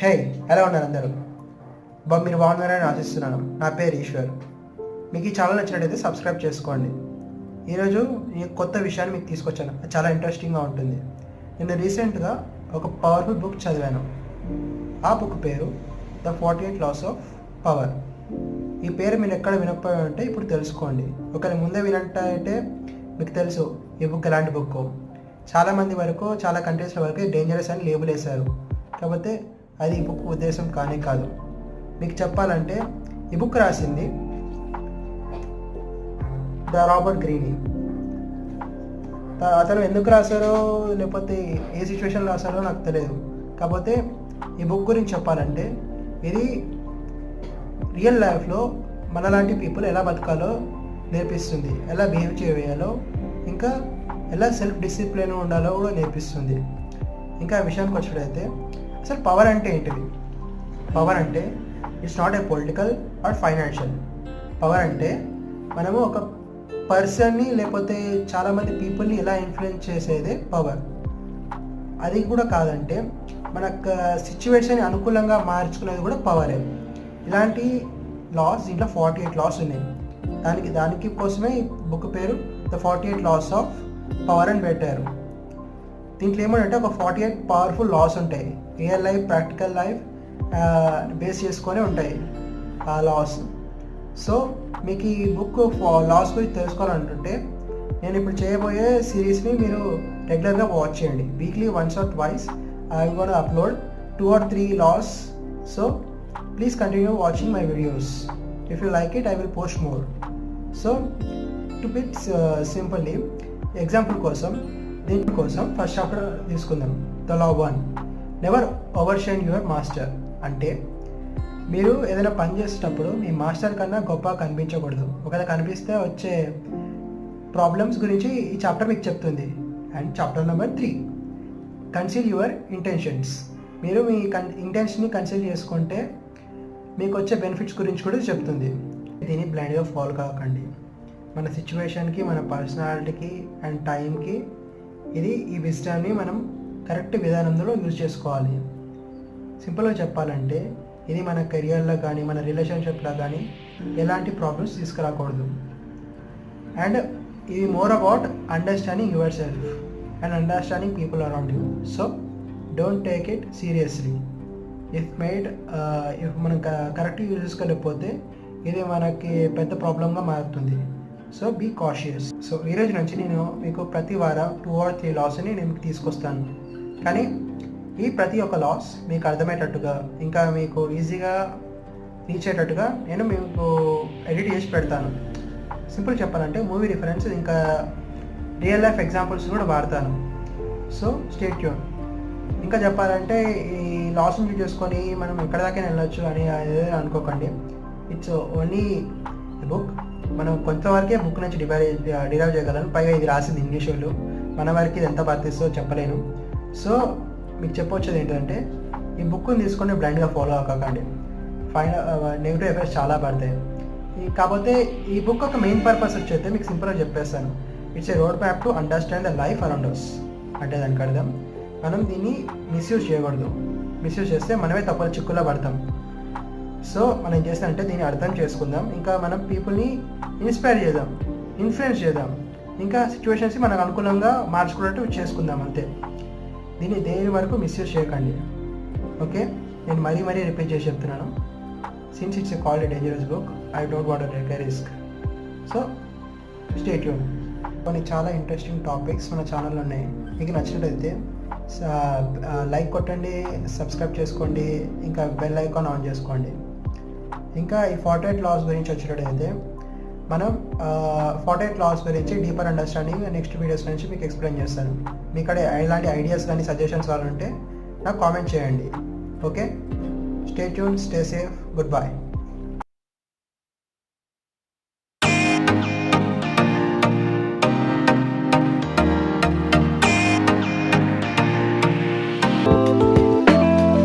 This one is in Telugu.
హే, ఎలా ఉన్నారు అందరూ? మీరు బాగున్నారని ఆశిస్తున్నాను. నా పేరు ఈశ్వర్. మీకు ఈ ఛానల్ నచ్చినట్టయితే సబ్స్క్రైబ్ చేసుకోండి. ఈరోజు ఈ కొత్త విషయాన్ని మీకు తీసుకొచ్చాను. అది చాలా ఇంట్రెస్టింగ్గా ఉంటుంది. నేను రీసెంట్గా ఒక పవర్ఫుల్ బుక్ చదివాను. ఆ బుక్ పేరు ద 48 Laws of Power. ఈ పేరు మీరు ఎక్కడ వినకపోయి ఉంటే ఇప్పుడు తెలుసుకోండి. ఒకవేళ ముందే వినంటే మీకు తెలుసు ఈ బుక్ ఎలాంటి బుక్. చాలామంది వరకు చాలా కంట్రీస్ల వరకు డేంజరస్ అని లేబుల్ వేశారు. కాకపోతే అది ఈ బుక్ ఉద్దేశం కానే కాదు. మీకు చెప్పాలంటే ఈ బుక్ రాసింది ద రాబర్ట్ గ్రీనీ. అతను ఎందుకు రాశారో లేకపోతే ఏ సిచ్యువేషన్లో రాశారో నాకు తెలియదు. కాకపోతే ఈ బుక్ గురించి చెప్పాలంటే ఇది రియల్ లైఫ్లో మనలాంటి పీపుల్ ఎలా బతకాలో నేర్పిస్తుంది, ఎలా బిహేవ్ చేయాలో, ఇంకా ఎలా సెల్ఫ్ డిసిప్లిన్ ఉండాలో కూడా నేర్పిస్తుంది. ఇంకా ఆ విషయానికి వచ్చినట్టయితే అసలు పవర్ అంటే ఏంటిది? పవర్ అంటే it's not a political or financial. Power అంటే మనము ఒక పర్సన్ని లేకపోతే చాలామంది పీపుల్ని ఎలా ఇన్ఫ్లుయెన్స్ చేసేదే పవర్. అది కూడా కాదంటే మన సిచ్యువేషన్ అనుకూలంగా మార్చుకునేది కూడా పవరే. ఇలాంటి లాస్ దీంట్లో 48 లాస్ ఉన్నాయి. దానికి కోసమే ఈ బుక్ పేరు ద 48 Laws of Power అని పెట్టారు. దీంట్లో ఏమంటే ఒక 48 పవర్ఫుల్ లాస్ ఉంటాయి. Real life, practical life base చేసుకొని ఉంటాయి ఆ లాస్. సో మీకు ఈ బుక్ లాస్ గురించి తెలుసుకోవాలంటుంటే నేను ఇప్పుడు చేయబోయే సిరీస్ని మీరు రెగ్యులర్గా వాచ్ చేయండి. Weekly once or twice I gonna upload 2 or 3 laws. So please continue watching my videos. If you like it I will post more. So to bit simply example కోసం దీనికోసం ఫస్ట్ చాప్టర్ తీసుకుందాం. The law 1, never overshine your master. అంటే మీరు ఏదైనా పని చేసేటప్పుడు మీ మాస్టర్ కన్నా గొప్ప కనిపించకూడదు. ఒకవేళ కనిపిస్తే వచ్చే ప్రాబ్లమ్స్ గురించి ఈ చాప్టర్ మీకు చెప్తుంది. And chapter number 3, conceal your intentions. మీరు మీ ఇంటెన్షన్ని కన్సీల్ చేసుకుంటే మీకు వచ్చే బెనిఫిట్స్ గురించి కూడా చెప్తుంది. దీన్ని బ్లైండ్గా ఫాలో కాకండి. మన సిచ్యువేషన్కి, మన పర్సనాలిటీకి అండ్ టైంకి ఈ విజ్డమ్ని మనం కరెక్ట్ విధానంలో యూజ్ చేసుకోవాలి. సింపుల్గా చెప్పాలంటే ఇది మన కెరియర్లో కానీ మన రిలేషన్షిప్లో కానీ ఎలాంటి ప్రాబ్లమ్స్ తీసుకురాకూడదు. అండ్ ఇది more about understanding your self and understanding people around you. So don't take it seriously. If మనం కరెక్ట్గా యూజ్ చేసుకోలేకపోతే ఇది మనకి పెద్ద ప్రాబ్లంగా మారుతుంది. So be cautious. సో ఈరోజు నుంచి నేను మీకు ప్రతి వారం 2 or 3 లాస్ని నేను తీసుకొస్తాను. కానీ ఈ ప్రతి ఒక్క లాస్ మీకు అర్థమయ్యేటట్టుగా ఇంకా మీకు ఈజీగా రీచ్ అయ్యేటట్టుగా నేను మీకు ఎడిట్ చేసి పెడతాను. సింపుల్ చెప్పాలంటే మూవీ రిఫరెన్స్ ఇంకా రియల్ లైఫ్ ఎగ్జాంపుల్స్ కూడా వాడతాను. So stay tune. ఇంకా చెప్పాలంటే ఈ లాస్ని యూజ్ చేసుకొని మనం ఎక్కడ దాకా వెళ్ళొచ్చు అని అనుకోకండి. It's only book. మనం కొంతవరకే బుక్ నుంచి డిరైవ్ చేయగలను. పైగా ఇది రాసింది ఇంగ్లీష్ వాళ్ళు. మన వారికి ఇది ఎంత వర్తిస్తుందో చెప్పలేను. సో మీకు చెప్పొచ్చేది ఏంటంటే ఈ బుక్ని తీసుకొని బ్లైండ్గా ఫాలో అవ్వకండి. నెగిటివ్ ఎఫెక్ట్స్ చాలా పడతాయి. కాకపోతే ఈ బుక్ ఒక మెయిన్ పర్పస్ వచ్చేస్తే మీకు సింపుల్గా చెప్పేస్తాను. It's a road map to understand the life around us. అంటే దానికి అర్థం మనం దీన్ని మిస్యూజ్ చేయకూడదు. మిస్యూజ్ చేస్తే మనమే తప్పుల చిక్కుల్లో పడతాం. సో మనం ఏం చేస్తామంటే దీన్ని అర్థం చేసుకుందాం. ఇంకా మనం పీపుల్ని ఇన్స్పైర్ చేద్దాం, ఇన్ఫ్లుయెన్స్ చేద్దాం. ఇంకా సిచ్యువేషన్స్ని మనకు అనుకూలంగా మార్చుకున్నట్టు చేసుకుందాం. అంతే. దీన్ని దేని వరకు మిస్యూజ్ చేయకండి. ఓకే, నేను మరీ రిపీట్ చేసి చెప్తున్నాను. Since it's a called dangerous book, I don't want to take a risk. So stay tune. కొన్ని చాలా ఇంట్రెస్టింగ్ టాపిక్స్ మన ఛానల్లో ఉన్నాయి. మీకు నచ్చినట్టయితే లైక్ కొట్టండి, సబ్స్క్రైబ్ చేసుకోండి, ఇంకా బెల్ ఐకాన్ ఆన్ చేసుకోండి. ఇంకా ఈ 48 లాస్ గురించి వచ్చినట్టయితే మనం 48 లాస్ గురించి డీపర్ అండర్స్టాండింగ్ నెక్స్ట్ వీడియోస్ నుంచి మీకు ఎక్స్ప్లెయిన్ చేస్తాను. మీకు ఇక్కడ ఎలాంటి ఐడియాస్ కానీ సజెషన్స్ కావాలంటే నాకు కామెంట్ చేయండి. Okay, stay tune, stay safe, good bye.